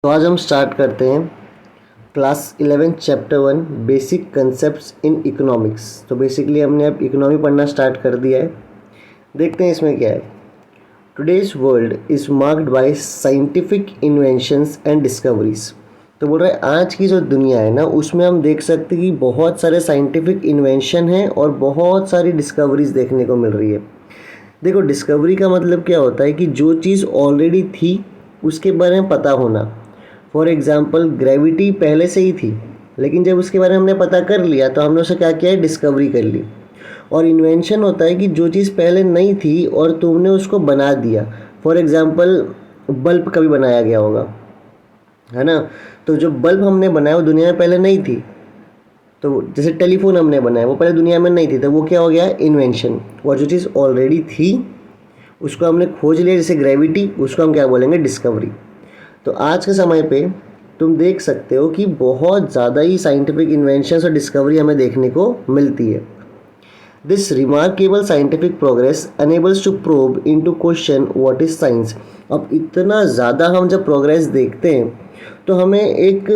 तो आज हम स्टार्ट करते हैं class 11 chapter 1 basic concepts in economics. तो बेसिकली हमने अब इकोनॉमी पढ़ना स्टार्ट कर दिया है। देखते हैं इसमें क्या है। Today's world is marked by scientific inventions and discoveries. तो बोल रहा है आज की जो दुनिया है ना, उसमें हम देख सकते हैं कि बहुत सारे साइंटिफिक इन्वेंशन हैं और बहुत सारी डिस्कवरीज देखने को मिल रही है। देखो, डिस्कवरी का मतलब क्या होता है कि जो चीज़ ऑलरेडी थी उसके बारे में पता होना। फॉर एग्ज़ाम्पल, ग्रेविटी पहले से ही थी, लेकिन जब उसके बारे में हमने पता कर लिया तो हमने उसे क्या किया है, डिस्कवरी कर ली। और इन्वेंशन होता है कि जो चीज़ पहले नहीं थी और तुमने उसको बना दिया। फॉर एग्ज़ाम्पल, बल्ब कभी बनाया गया होगा, है ना। तो जो बल्ब हमने बनाया वो दुनिया में पहले नहीं थी। तो जैसे टेलीफोन हमने बनाया, वो पहले दुनिया में नहीं थी, तो वो क्या हो गया, इन्वेंशन। और जो चीज़ ऑलरेडी थी उसको हमने खोज लिया, जैसे ग्रेविटी, उसको हम क्या बोलेंगे, डिस्कवरी। तो आज के समय पे तुम देख सकते हो कि बहुत ज़्यादा ही साइंटिफिक इन्वेंशंस और डिस्कवरी हमें देखने को मिलती है। This remarkable scientific progress enables to probe into question what is science. अब इतना ज़्यादा हम जब प्रोग्रेस देखते हैं तो हमें एक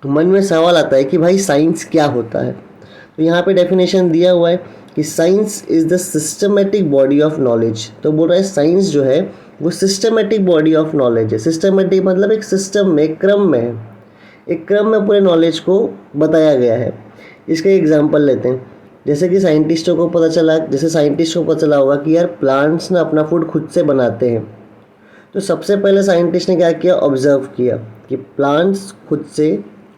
मन में सवाल आता है कि भाई साइंस क्या होता है। तो यहाँ पे डेफिनेशन दिया हुआ है कि science is the systematic body of knowledge. तो बोल रहा है साइंस जो है वो सिस्टमेटिक बॉडी ऑफ नॉलेज है। सिस्टमेटिक मतलब एक सिस्टम में, एक क्रम में है, एक क्रम में पूरे नॉलेज को बताया गया है। इसका एग्जांपल लेते हैं। जैसे कि साइंटिस्टों को पता चला, जैसे साइंटिस्ट को पता चला होगा कि यार प्लांट्स ना अपना फूड खुद से बनाते हैं। तो सबसे पहले साइंटिस्ट ने क्या किया, ऑब्जर्व किया कि प्लांट्स खुद से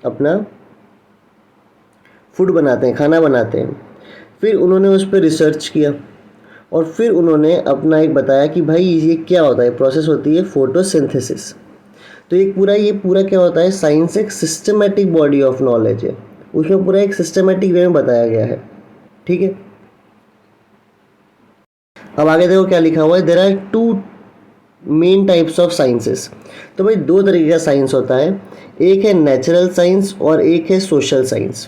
अपना फूड बनाते हैं, खाना बनाते हैं। फिर उन्होंने उस पर रिसर्च किया और फिर उन्होंने अपना एक बताया कि भाई ये क्या होता है, प्रोसेस होती है फोटोसिंथेसिस। तो ये पूरा क्या होता है, साइंस एक सिस्टमेटिक बॉडी ऑफ नॉलेज है, उसमें पूरा एक सिस्टमेटिक वे में बताया गया है। ठीक है, अब आगे देखो क्या लिखा हुआ है। There are two main types of sciences. तो भाई दो तरीके का साइंस होता है, एक है नेचुरल साइंस और एक है सोशल साइंस।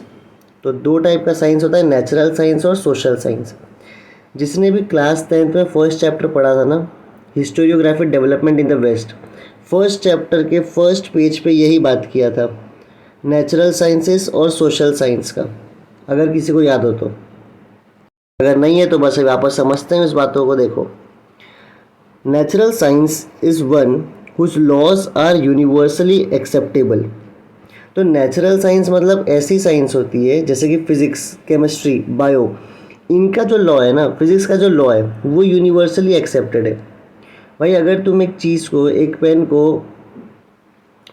तो दो टाइप का साइंस होता है, नेचुरल साइंस और सोशल साइंस। जिसने भी क्लास 10th में फर्स्ट चैप्टर पढ़ा था ना, historiography development in the west, first chapter के फर्स्ट पेज पे यही बात किया था, नेचुरल साइंसेस और सोशल साइंस का, अगर किसी को याद हो तो। अगर नहीं है तो बस वापस समझते हैं इस बातों को। देखो, natural science is one whose laws are universally acceptable. तो नेचुरल साइंस मतलब ऐसी साइंस होती है जैसे कि फिज़िक्स, केमिस्ट्री, बायो, इनका जो लॉ है ना, फिज़िक्स का जो लॉ है वो यूनिवर्सली एक्सेप्टेड है। भाई अगर तुम एक चीज़ को, एक पेन को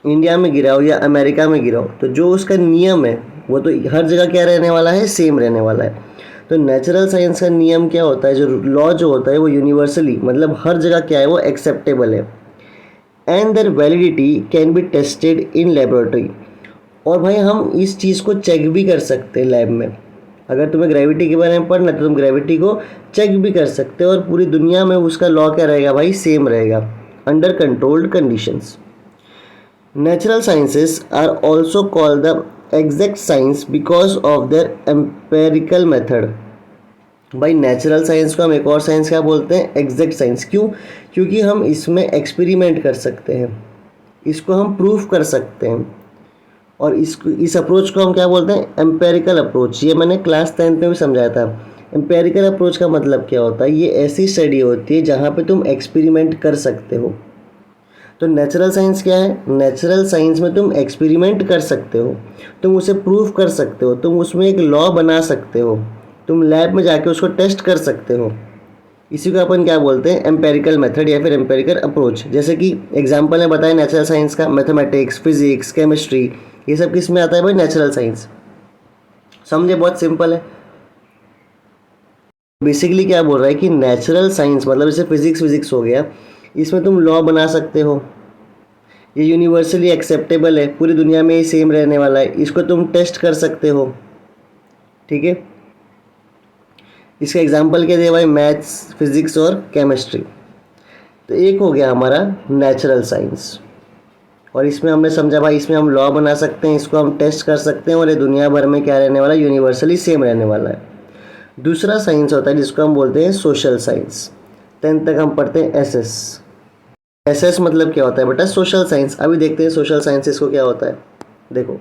इंडिया में गिराओ या अमेरिका में गिराओ, तो जो उसका नियम है वो तो हर जगह क्या रहने वाला है, सेम रहने वाला है। तो नेचुरल साइंस का नियम क्या होता है, जो लॉ जो होता है वो यूनिवर्सली मतलब हर जगह क्या है, वो एक्सेप्टेबल है। And their validity can be tested in laboratory. और भाई हम इस चीज़ को चेक भी कर सकते हैं लैब में। अगर तुम्हें ग्रेविटी के बारे में पढ़ना है तो तुम ग्रेविटी को चेक भी कर सकते हो, और पूरी दुनिया में उसका लॉ क्या रहेगा भाई, सेम रहेगा, under controlled conditions. Natural sciences are also called the exact science because of their empirical method. भाई नेचुरल साइंस को हम एक और साइंस क्या बोलते हैं, एग्जैक्ट साइंस। क्यों? क्योंकि हम इसमें एक्सपेरिमेंट कर सकते हैं, इसको हम प्रूफ कर सकते हैं, और इस अप्रोच को हम क्या बोलते हैं, एम्पेरिकल अप्रोच। ये मैंने क्लास 10th में भी समझाया था। एम्पेरिकल अप्रोच का मतलब क्या होता है, ये ऐसी स्टडी होती है जहाँ पे तुम एक्सपेरिमेंट कर सकते हो। तो नेचुरल साइंस क्या है, नेचुरल साइंस में तुम एक्सपेरिमेंट कर सकते हो, तुम उसे प्रूफ कर सकते हो, तुम उसमें एक लॉ बना सकते हो, तुम लैब में जाके उसको टेस्ट कर सकते हो। इसी को अपन क्या बोलते हैं, एम्पेरिकल मेथड या फिर एम्पेरिकल अप्रोच। जैसे कि एग्जांपल ने बताया नेचुरल साइंस का, मैथमेटिक्स, फिजिक्स, केमिस्ट्री, ये सब किस में आता है भाई, नेचुरल साइंस। समझे, बहुत सिंपल है। बेसिकली क्या बोल रहा है कि नेचुरल साइंस मतलब जैसे फिजिक्स हो गया, इसमें तुम लॉ बना सकते हो, ये यूनिवर्सली एक्सेप्टेबल है, पूरी दुनिया में ये सेम रहने वाला है, इसको तुम टेस्ट कर सकते हो। ठीक है, इसका एग्जांपल क्या दिया भाई, मैथ्स, फिजिक्स और केमिस्ट्री। तो एक हो गया हमारा नेचुरल साइंस, और इसमें हमने समझा भाई इसमें हम लॉ बना सकते हैं, इसको हम टेस्ट कर सकते हैं, और ये दुनिया भर में क्या रहने वाला है, यूनिवर्सली सेम रहने वाला है। दूसरा साइंस होता है जिसको हम बोलते हैं सोशल साइंस। 10th तक हम पढ़ते हैं एसएस। एसएस मतलब क्या होता है बेटा? Social science. अभी देखते हैं सोशल साइंसेस को क्या होता है। देखो,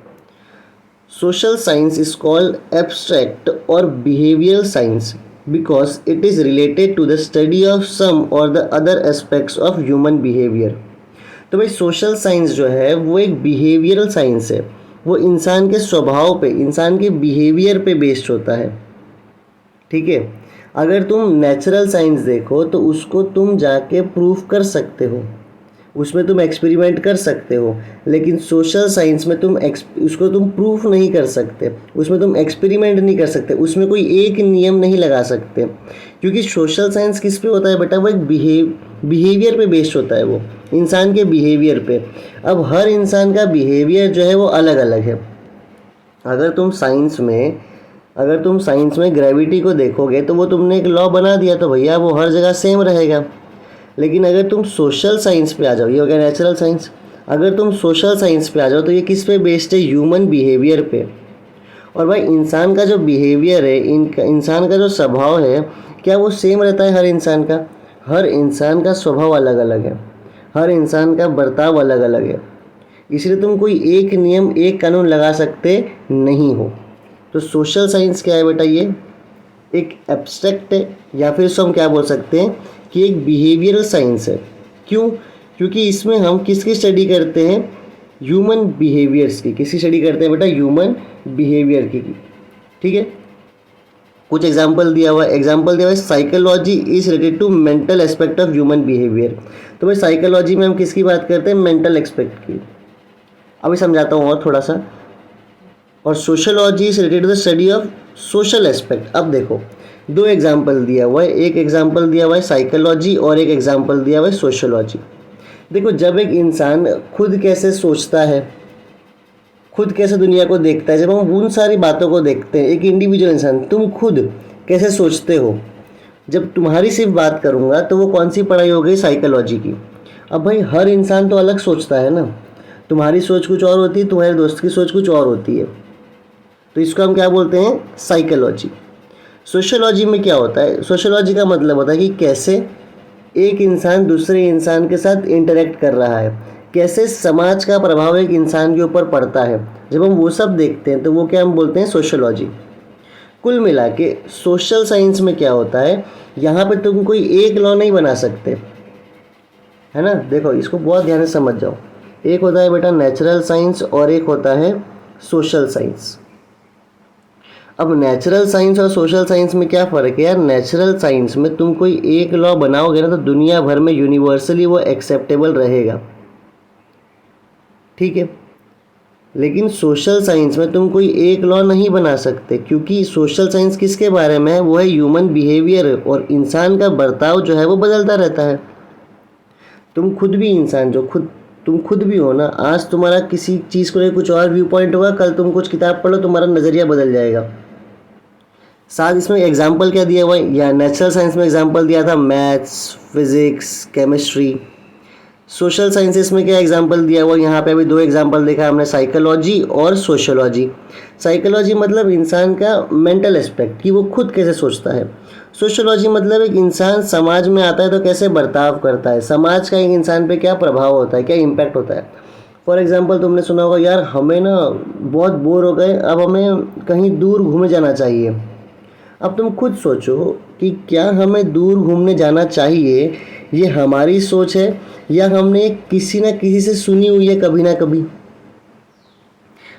social science is called abstract और behavioural science because it is related to the study of some और the other aspects of human behaviour. तो भाई सोशल साइंस जो है वो एक बिहेवियरल साइंस है, वो इंसान के स्वभाव पे, इंसान के बिहेवियर पे बेस्ड होता है। ठीक है, अगर तुम नेचुरल साइंस देखो तो उसको तुम जाके प्रूफ कर सकते हो, उसमें तुम एक्सपेरिमेंट कर सकते हो, लेकिन सोशल साइंस में उसको तुम प्रूफ नहीं कर सकते, उसमें तुम एक्सपेरिमेंट नहीं कर सकते, उसमें कोई एक नियम नहीं लगा सकते, क्योंकि सोशल साइंस किस पे होता है बेटा? वो एक बिहेवियर पे बेस्ड होता है, वो इंसान के बिहेवियर पे। अब हर इंसान का बिहेवियर जो है वो अलग अलग है। अगर तुम साइंस में ग्रेविटी को देखोगे तो वो तुमने एक लॉ बना दिया तो भैया वो हर जगह सेम रहेगा। लेकिन अगर तुम सोशल साइंस पे आ जाओ, ये हो गया नेचुरल साइंस। अगर तुम सोशल साइंस पे आ जाओ तो ये किस पे बेस्ड है? ह्यूमन बिहेवियर पे। और भाई इंसान का जो बिहेवियर है, इंसान का जो स्वभाव है, क्या वो सेम रहता है हर इंसान का? हर इंसान का स्वभाव अलग अलग है, हर इंसान का बर्ताव अलग अलग है, इसलिए तुम कोई एक नियम, एक कानून लगा सकते नहीं हो। तो सोशल साइंस क्या है बेटा? ये एक एब्स्ट्रैक्ट है, या फिर इसको हम क्या बोल सकते हैं कि एक बिहेवियरल साइंस है। क्यों? क्योंकि इसमें हम किसकी स्टडी करते हैं? ह्यूमन बिहेवियर्स की। किसकी स्टडी करते हैं बेटा? ह्यूमन बिहेवियर की। ठीक है, कुछ एग्जाम्पल दिया हुआ है, psychology is related to mental aspect of human behaviour. तो भाई साइकोलॉजी में हम किसकी बात करते हैं? मेंटल एस्पेक्ट की। अभी समझाता हूँ और थोड़ा सा। और sociology is related to the study of social aspect. अब देखो, दो एग्जाम्पल दिया हुआ है, एक एग्जाम्पल दिया हुआ है साइकोलॉजी और एक एग्जाम्पल दिया हुआ है सोशलॉजी। देखो, जब एक इंसान खुद कैसे सोचता है, खुद कैसे दुनिया को देखता है, जब हम उन सारी बातों को देखते हैं, एक इंडिविजुअल इंसान, तुम खुद कैसे सोचते हो, जब तुम्हारी सिर्फ बात करूँगा तो वो कौन सी पढ़ाई हो गई? साइकोलॉजी की। अब भाई हर इंसान तो अलग सोचता है ना, तुम्हारी सोच कुछ और होती है, तुम्हारे दोस्त की सोच कुछ और होती है, तो इसको हम क्या बोलते हैं? साइकोलॉजी। सोशलॉजी में क्या होता है? सोशलॉजी का मतलब होता है कि कैसे एक इंसान दूसरे इंसान के साथ इंटरेक्ट कर रहा है, कैसे समाज का प्रभाव एक इंसान के ऊपर पड़ता है। जब हम वो सब देखते हैं तो वो क्या हम बोलते हैं? सोशलॉजी। कुल मिला के सोशल साइंस में क्या होता है, यहाँ पे तुम कोई एक लॉ नहीं बना सकते, है ना। देखो, इसको बहुत ध्यान से समझ जाओ। एक होता है बेटा नेचुरल साइंस और एक होता है सोशल साइंस। अब नेचुरल साइंस और सोशल साइंस में क्या फ़र्क है यार? नेचुरल साइंस में तुम कोई एक लॉ बनाओगे ना तो दुनिया भर में यूनिवर्सली वो एक्सेप्टेबल रहेगा, ठीक है। लेकिन सोशल साइंस में तुम कोई एक लॉ नहीं बना सकते, क्योंकि सोशल साइंस किसके बारे में है? वो है ह्यूमन बिहेवियर, और इंसान का बर्ताव जो है वो बदलता रहता है। तुम खुद भी इंसान, तुम खुद भी हो ना, आज तुम्हारा किसी चीज़ को लेकर कुछ और व्यू पॉइंट होगा, कल तुम कुछ किताब पढ़ो, तुम्हारा नज़रिया बदल जाएगा। साथ इसमें एग्जाम्पल क्या दिया हुआ है? या नेचुरल साइंस में एग्जाम्पल दिया था maths, physics, chemistry. Social sciences में क्या एग्जाम्पल दिया हुआ? यहाँ पे अभी दो एग्जाम्पल देखा हमने, साइकोलॉजी और सोशलॉजी। साइकोलॉजी मतलब इंसान का मेंटल एस्पेक्ट, कि वो खुद कैसे सोचता है। सोशलॉजी मतलब एक इंसान समाज में आता है तो कैसे बर्ताव करता है, समाज का एक इंसान पे क्या प्रभाव होता है, क्या इम्पैक्ट होता है। फॉर एग्जाम्पल तुमने सुना होगा, यार हमें ना बहुत बोर हो गए, अब हमें कहीं दूर घूमने जाना चाहिए। अब तुम खुद सोचो कि क्या हमें दूर घूमने जाना चाहिए, ये हमारी सोच है या हमने किसी ना किसी से सुनी हुई है कभी ना कभी।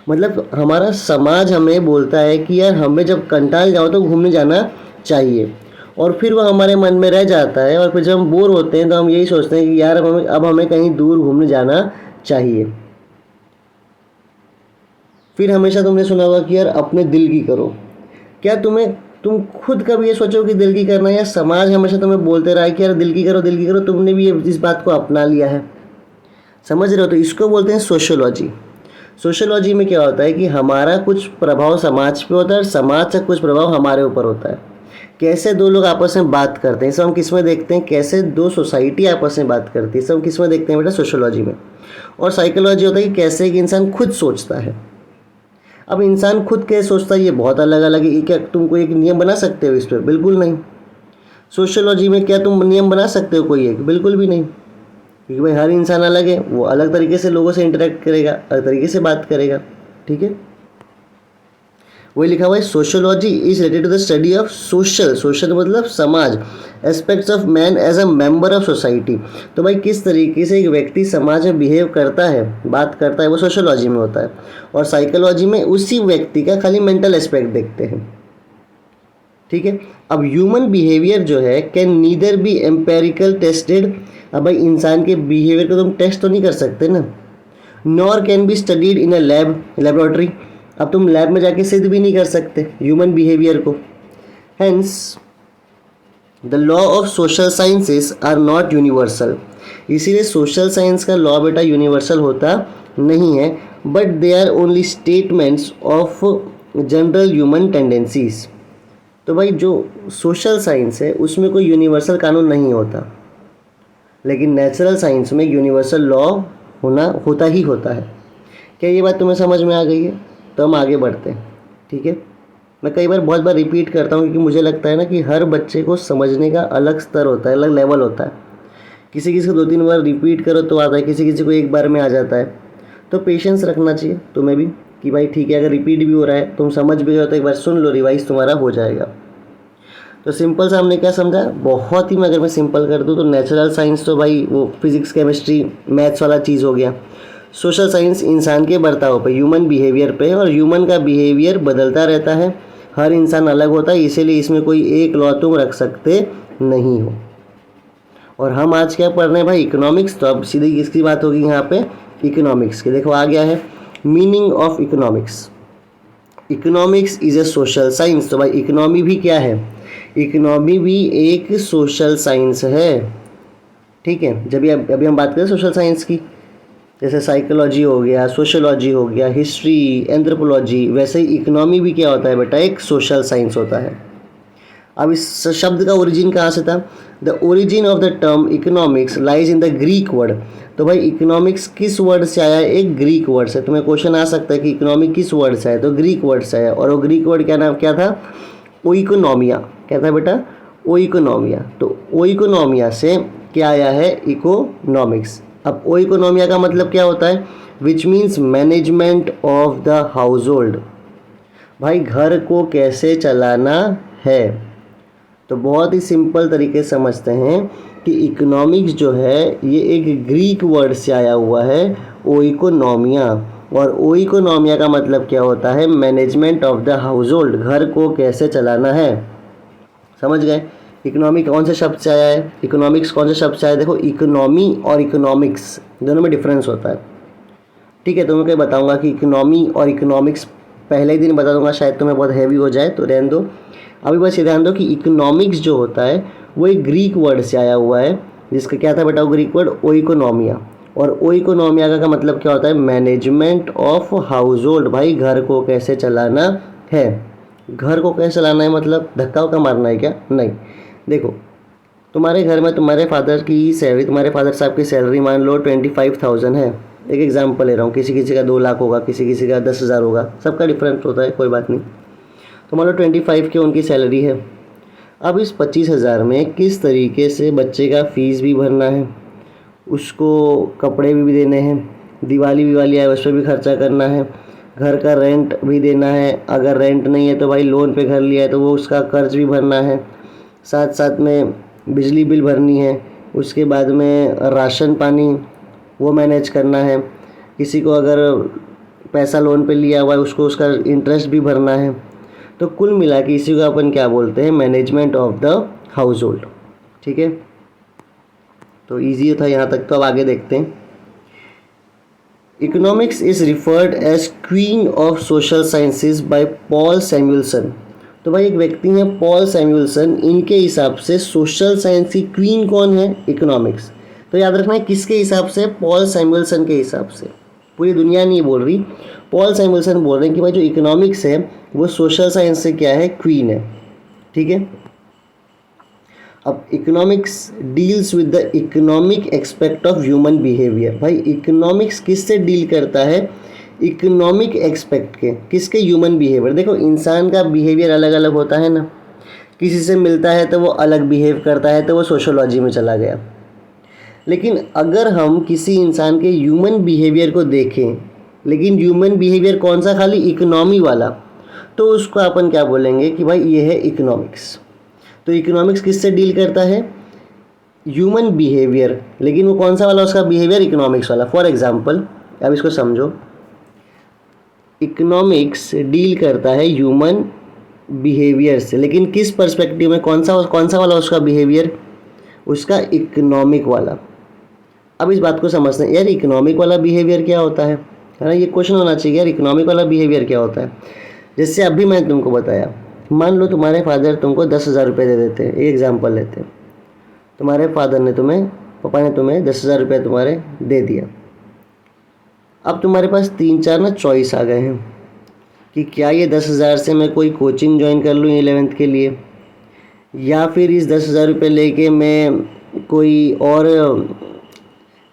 मतलब हमारा समाज हमें बोलता है कि यार हमें जब कंटाल जाओ तो घूमने जाना चाहिए, और फिर वो हमारे मन में रह जाता है, और फिर जब हम बोर होते हैं तो हम यही सोचते हैं कि यार अब हमें कहीं दूर घूमने जाना चाहिए। फिर हमेशा तुमने सुना होगा कि यार अपने दिल की करो। क्या तुम खुद कभी ये सोचो कि दिल की करना है, या समाज हमेशा तुम्हें बोलते रहा है कि यार दिल की करो, दिल की करो, तुमने भी इस बात को अपना लिया है? समझ रहे हो? तो इसको बोलते हैं सोशलॉजी। सोशलॉजी में क्या होता है कि हमारा कुछ प्रभाव समाज पे होता है और समाज का कुछ प्रभाव हमारे ऊपर होता है। कैसे दो लोग आपस में बात करते हैं, सब हम किस में देखते हैं? कैसे दो सोसाइटी आपस में बात करती है, सब हम किस में देखते हैं बेटा? सोशलॉजी में। और साइकोलॉजी होता है कि कैसे एक इंसान खुद सोचता है। अब इंसान खुद कैसे सोचता है ये बहुत अलग अलग है। क्या तुम कोई एक नियम बना सकते हो इस पर? बिल्कुल नहीं। सोशलॉजी में क्या तुम नियम बना सकते हो कोई एक? बिल्कुल भी नहीं। क्योंकि भाई हर इंसान अलग है, वो अलग तरीके से लोगों से इंटरेक्ट करेगा, अलग तरीके से बात करेगा, ठीक है। वही लिखा हुआ है sociology is related to the study of social, social मतलब समाज, aspects of man as a member of society. तो भाई किस तरीके से एक व्यक्ति समाज में बिहेव करता है, बात करता है, वो सोशियोलॉजी में होता है। और साइकोलॉजी में उसी व्यक्ति का खाली मेंटल एस्पेक्ट देखते हैं, ठीक है। अब ह्यूमन बिहेवियर जो है can neither be empirical tested. अब भाई इंसान के बिहेवियर को तुम टेस्ट तो नहीं कर सकते ना, nor can be studied in a laboratory. अब तुम लैब में जाके सिद्ध भी नहीं कर सकते ह्यूमन बिहेवियर को। Hence the law of social sciences are not universal. इसीलिए सोशल साइंस का लॉ बेटा यूनिवर्सल होता नहीं है, but they are only statements of general human tendencies. तो भाई जो सोशल साइंस है उसमें कोई यूनिवर्सल कानून नहीं होता, लेकिन नेचुरल साइंस में यूनिवर्सल लॉ होता ही होता है। क्या ये बात तुम्हें समझ में आ गई है? तो हम आगे बढ़ते हैं, ठीक है। मैं कई बार बहुत बार रिपीट करता हूँ क्योंकि मुझे लगता है ना कि हर बच्चे को समझने का अलग स्तर होता है, अलग लेवल होता है। किसी किसी को 2-3 बार रिपीट करो तो आता है, किसी किसी को एक बार में आ जाता है। तो पेशेंस रखना चाहिए तुम्हें भी कि भाई ठीक है, अगर रिपीट भी हो रहा है, तुम समझ भी गए तो एक बार सुन लो, रिवाइज तुम्हारा हो जाएगा। तो सिंपल सा हमने क्या समझा, बहुत ही, अगर मैं सिंपल कर दूँ तो नेचुरल साइंस तो भाई वो फिजिक्स केमिस्ट्री मैथ्स वाला चीज़ हो गया। सोशल साइंस इंसान के बर्ताव पे, ह्यूमन बिहेवियर पे, और ह्यूमन का बिहेवियर बदलता रहता है, हर इंसान अलग होता है, इसीलिए इसमें कोई एक लॉ तुम रख सकते नहीं हो। और हम आज क्या पढ़ रहे हैं भाई, इकोनॉमिक्स। तो अब सीधी किसकी बात होगी यहाँ पे, इकोनॉमिक्स की। देखो आ गया है meaning of economics. Economics is a social science. तो भाई इकोनॉमी भी क्या है, इकोनॉमी भी एक सोशल साइंस है, ठीक है। जब अभी हम बात करें सोशल साइंस की, जैसे साइकोलॉजी हो गया, सोशियोलॉजी हो गया, हिस्ट्री, एंथ्रोपोलॉजी, वैसे ही इकोनॉमी भी क्या होता है बेटा, एक सोशल साइंस होता है। अब इस शब्द का ओरिजिन कहाँ से था, the origin of the term economics lies in the Greek word. तो भाई इकोनॉमिक्स किस वर्ड से आया है, एक ग्रीक वर्ड से। तुम्हें क्वेश्चन आ सकता है कि इकोनॉमिक किस वर्ड से आया, तो ग्रीक वर्ड से आया। और वो ग्रीक वर्ड क्या था, ओइकोनॉमिया। क्या था बेटा, ओइकोनॉमिया। तो ओइकोनॉमिया से क्या आया है, इकोनॉमिक्स। अब ओइकोनॉमिया का मतलब क्या होता है, which means management of the house hold. भाई घर को कैसे चलाना है। तो बहुत ही सिंपल तरीके से समझते हैं कि इकोनॉमिक्स जो है ये एक ग्रीक वर्ड से आया हुआ है, ओइकोनॉमिया। और ओइकोनॉमिया का मतलब क्या होता है, management of the house hold, घर को कैसे चलाना है। समझ गए, इकोनॉमी कौन से शब्द से आया है, इकोनॉमिक्स कौन से शब्द से आया है। देखो इकोनॉमी और इकोनॉमिक्स दोनों में डिफरेंस होता है, ठीक है। तो मैं क्या बताऊंगा कि इकोनॉमी और इकोनॉमिक्स पहले ही दिन बता दूंगा, शायद तुम्हें बहुत हैवी हो जाए, तो रहने दो। अभी बस ये ध्यान दो कि इकोनॉमिक्स जो होता है वो एक ग्रीक वर्ड से आया हुआ है, जिसका क्या था बेटा, वो ग्रीक वर्ड ओइकोनॉमिया। और ओइकोनॉमिया का मतलब क्या होता है, मैनेजमेंट ऑफ हाउस होल्ड। भाई घर को कैसे चलाना है, घर को कैसे चलाना है मतलब धक्का वक्का मारना है क्या, नहीं। देखो तुम्हारे घर में तुम्हारे फादर की सैलरी, तुम्हारे फादर साहब की सैलरी मान लो 25,000 है, एक एग्जांपल ले रहा हूँ, किसी किसी का 2 लाख होगा, किसी किसी का 10,000 होगा, सबका डिफरेंट होता है, कोई बात नहीं। तो मान लो 25 की उनकी सैलरी है। अब इस 25,000 में किस तरीके से बच्चे का फ़ीस भी भरना है, उसको कपड़े भी देने हैं, दिवाली विवाली आए उस पर भी खर्चा करना है, घर का रेंट भी देना है, अगर रेंट नहीं है तो भाई लोन पे घर लिया है तो वो उसका कर्ज भी भरना है, साथ साथ में बिजली बिल भरनी है, उसके बाद में राशन पानी वो मैनेज करना है, किसी को अगर पैसा लोन पे लिया हुआ है उसको उसका इंटरेस्ट भी भरना है। तो कुल मिला के इसी को अपन क्या बोलते हैं, management of the house hold, ठीक है। तो ईजी था यहाँ तक, तो अब आगे देखते हैं। Economics is referred as queen of social sciences by Paul Samuelson. तो भाई एक व्यक्ति हैं पॉल सैमुअलसन, इनके हिसाब से सोशल साइंस की क्वीन कौन है, इकोनॉमिक्स। तो याद रखना है किसके हिसाब से, पॉल सैमुअलसन के हिसाब से। पूरी दुनिया नहीं बोल रही, पॉल सैमुअलसन बोल रहे हैं कि भाई जो इकोनॉमिक्स है वो सोशल साइंस से क्या है, क्वीन है, ठीक है। अब economics deals with the economic expect of human behaviour. भाई इकोनॉमिक्स किससे डील करता है, इकोनॉमिक एक्सपेक्ट के, किसके, ह्यूमन बिहेवियर। देखो इंसान का बिहेवियर अलग अलग होता है ना, किसी से मिलता है तो वो अलग बिहेव करता है, तो वो सोशोलॉजी में चला गया। लेकिन अगर हम किसी इंसान के ह्यूमन बिहेवियर को देखें, लेकिन ह्यूमन बिहेवियर कौन सा, खाली इकोनॉमी वाला, तो उसको अपन क्या बोलेंगे कि भाई ये है इकोनॉमिक्स। तो इकोनॉमिक्स किससे डील करता है? ह्यूमन बिहेवियर, लेकिन वो कौन सा वाला उसका बिहेवियर? इकोनॉमिक्स वाला। फॉर एग्जांपल, अब इसको समझो, इकोनॉमिक्स डील करता है ह्यूमन बिहेवियर से, लेकिन किस पर्सपेक्टिव में? कौन सा वाला उसका बिहेवियर? उसका इकोनॉमिक वाला। अब इस बात को समझते हैं यार, इकोनॉमिक वाला बिहेवियर क्या होता है ना? ये क्वेश्चन होना चाहिए यार, इकोनॉमिक वाला बिहेवियर क्या होता है। जैसे अभी मैंने तुमको बताया, मान लो तुम्हारे फादर तुमको 10,000 रुपये दे देते हैं, एक एग्जांपल लेते हैं। तुम्हारे फादर ने पापा ने तुम्हें 10,000 रुपये तुम्हारे दे दिया। अब तुम्हारे पास 3-4 ना चॉइस आ गए हैं कि क्या ये 10,000 से मैं कोई कोचिंग ज्वाइन कर लूँ 11th के लिए, या फिर इस 10,000 रुपये लेके मैं कोई और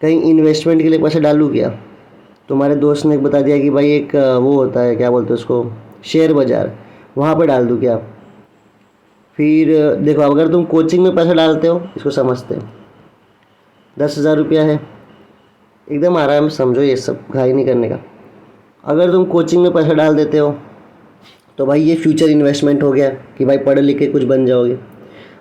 कहीं इन्वेस्टमेंट के लिए पैसे डालूँ क्या। तुम्हारे दोस्त ने बता दिया कि भाई एक वो होता है, क्या बोलते हैं उसको, शेयर बाज़ार, वहाँ पे डाल दूँ क्या। फिर देखो, अगर तुम कोचिंग में पैसा डालते हो, इसको समझते हैं, 10,000 रुपया है, एकदम आराम से समझो, ये सब घाई नहीं करने का। अगर तुम कोचिंग में पैसा डाल देते हो तो भाई ये फ्यूचर इन्वेस्टमेंट हो गया कि भाई पढ़ लिख के कुछ बन जाओगे।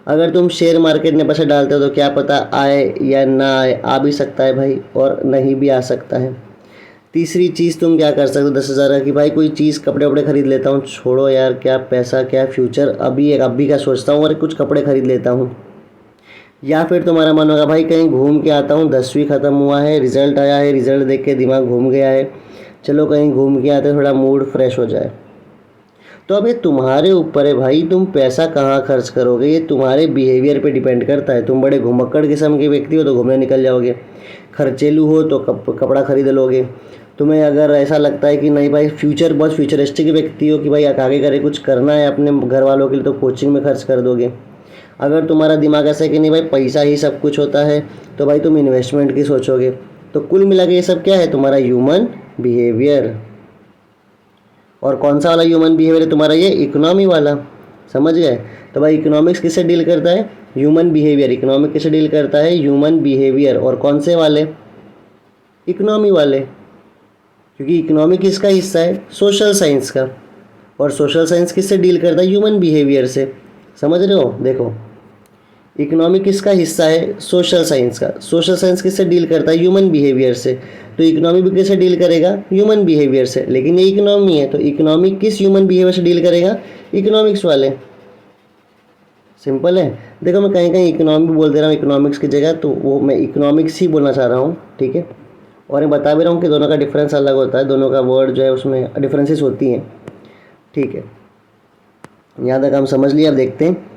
अगर तुम शेयर मार्केट में पैसा डालते हो तो क्या पता आए या ना आए, आ भी सकता है भाई और नहीं भी आ सकता है। तीसरी चीज़ तुम क्या कर सकते हो 10,000 का, कि भाई कोई चीज़ कपड़े वपड़े खरीद लेता हूँ, छोड़ो यार क्या पैसा क्या फ्यूचर, अभी का सोचता हूँ और कुछ कपड़े खरीद लेता हूँ। या फिर तुम्हारा मन होगा भाई कहीं घूम के आता हूँ, 10वीं ख़त्म हुआ है, रिज़ल्ट आया है, रिज़ल्ट देख के दिमाग घूम गया है, चलो कहीं घूम के आते, थोड़ा मूड फ्रेश हो जाए। तो अब ये तुम्हारे ऊपर है भाई, तुम पैसा कहाँ खर्च करोगे, ये तुम्हारे बिहेवियर पे डिपेंड करता है। तुम बड़े घुमक्कड़ किस्म के व्यक्ति हो तो घूमने निकल जाओगे, खर्चेलू हो तो कपड़ा खरीद लोगे। तुम्हें अगर ऐसा लगता है कि नहीं भाई बहुत फ्यूचरिस्टिक व्यक्ति हो कि भाई आगे करे कुछ करना है अपने घर वालों के लिए, तो कोचिंग में खर्च कर दोगे। अगर तुम्हारा दिमाग ऐसा है कि नहीं भाई पैसा ही सब कुछ होता है, तो भाई तुम इन्वेस्टमेंट की सोचोगे। तो कुल मिला के ये सब क्या है? तुम्हारा ह्यूमन बिहेवियर। और कौन सा वाला ह्यूमन बिहेवियर है तुम्हारा? ये इकोनॉमी वाला। समझ गए? तो भाई इकोनॉमिक्स किससे डील करता है? Human behaviour. इकोनॉमिक किससे डील करता है? Human behaviour. और कौन से वाले? इकोनॉमी वाले, क्योंकि इकोनॉमी किसका हिस्सा है? सोशल साइंस का। और सोशल साइंस किससे डील करता है? ह्यूमन बिहेवियर से। समझ रहे हो? देखो, इकोनॉमी किसका हिस्सा है? सोशल साइंस का। सोशल साइंस किससे डील करता है? ह्यूमन बिहेवियर से। तो इकोनॉमी भी किससे डील करेगा? ह्यूमन बिहेवियर से। लेकिन ये इकोनॉमी है, तो इकोनॉमी किस ह्यूमन बिहेवियर से डील करेगा? इकोनॉमिक्स वाले। सिंपल है। देखो, मैं कहीं कहीं इकोनॉमी बोल दे रहा हूँ इकोनॉमिक्स की जगह, तो वो मैं इकोनॉमिक्स ही बोलना चाह रहा हूँ, ठीक है। और मैं बता भी रहा हूँ कि दोनों का डिफरेंस अलग होता है, दोनों का वर्ड जो है उसमें डिफरेंसेस होती हैं, ठीक है। यहाँ तक हम समझ लिया। अब देखते हैं,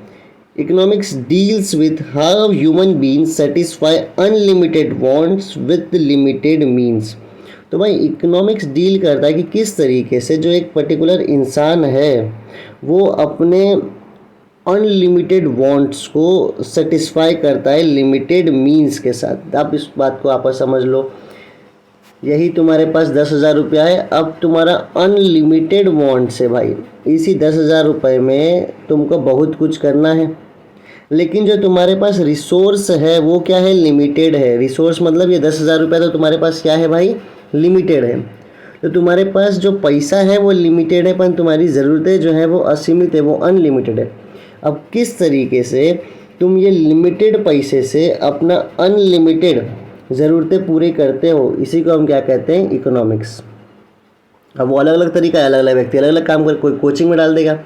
Economics deals with how human beings satisfy unlimited wants with limited means। तो भाई इकोनॉमिक्स डील करता है कि किस तरीके से जो एक पर्टिकुलर इंसान है वो अपने अनलिमिटेड वांट्स को सेटिस्फाई करता है लिमिटेड मीन्स के साथ। आप इस बात को आप समझ लो, यही तुम्हारे पास 10,000 रुपया है, अब तुम्हारा अनलिमिटेड वांट्स है भाई। इसी 10,000 रुपये में तुमको बहुत कुछ करना है, लेकिन जो तुम्हारे पास रिसोर्स है वो क्या है? लिमिटेड है। रिसोर्स मतलब ये 10,000 रुपया तो तुम्हारे पास क्या है भाई? लिमिटेड है। तो तुम्हारे पास जो पैसा है वो लिमिटेड है, पर तुम्हारी ज़रूरतें जो है वो असीमित है, वो अनलिमिटेड है। अब किस तरीके से तुम ये लिमिटेड पैसे से अपना अनलिमिटेड ज़रूरतें पूरी करते हो, इसी को हम क्या कहते हैं? इकोनॉमिक्स। अब वो अलग अलग तरीका है, अलग अलग व्यक्ति अलग अलग काम कर। कोई कोचिंग में डाल देगा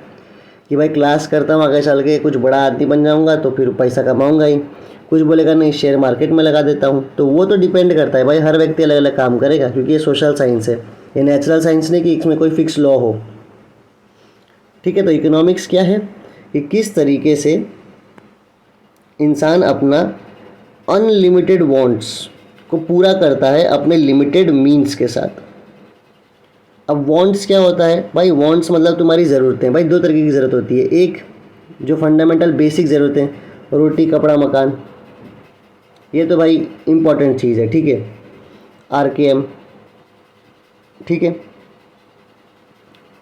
कि भाई क्लास करता हूँ, आगे चल के कुछ बड़ा आदमी बन जाऊँगा तो फिर पैसा कमाऊँगा ही। कुछ बोलेगा नहीं शेयर मार्केट में लगा देता हूँ। तो वो तो डिपेंड करता है भाई, हर व्यक्ति अलग अलग काम करेगा, क्योंकि ये सोशल साइंस है, ये नेचुरल साइंस नहीं कि इसमें कोई फिक्स लॉ हो, ठीक है। तो इकोनॉमिक्स क्या है कि किस तरीके से इंसान अपना अनलिमिटेड वांट्स को पूरा करता है अपने लिमिटेड मीन्स के साथ। अब वांट्स क्या होता है भाई? वांट्स मतलब तुम्हारी ज़रूरतें। भाई दो तरीके की ज़रूरत होती है, एक जो फंडामेंटल बेसिक ज़रूरतें, रोटी कपड़ा मकान, ये तो भाई इम्पॉर्टेंट चीज़ है, ठीक है, RKM, ठीक है।